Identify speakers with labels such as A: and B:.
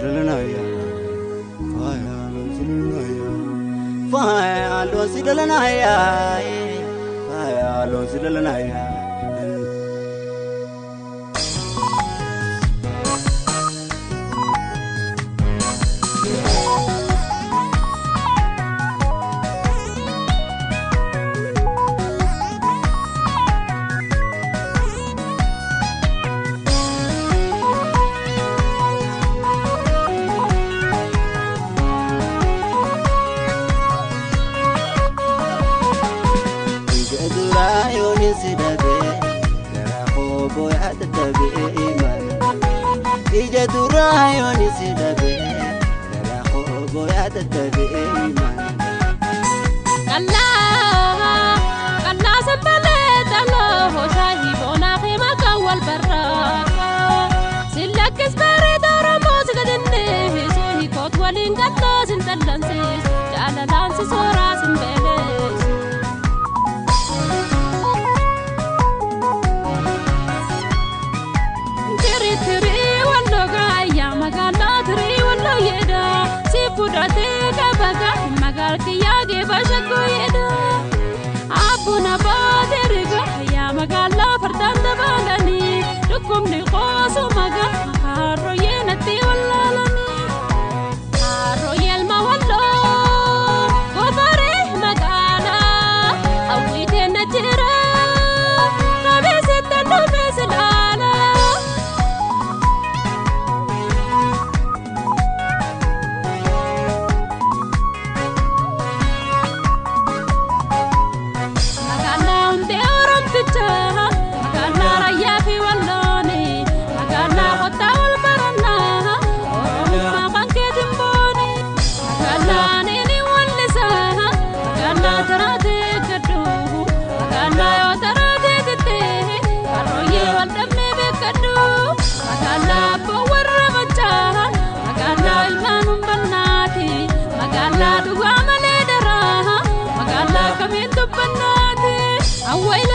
A: sidalanaya fayalo sidalanaya fayalo sidalanaya fayalo sidalanaya Durayon isidabe la khobo ya tatabe iman
B: kalla sabale talo ho shahi bona khima kawal barra silakis bare dara mosgadenne sohi kot walin gatlo sintalansis jalalan sora simbele Pudate kabaga magal kiya ge bashaku yeda abuna baderiga ya magala fardanda balani dukum ni qosu maga haro yenati wallalani haro yelma wallo gofare magala awite natira kabese tanu meselala away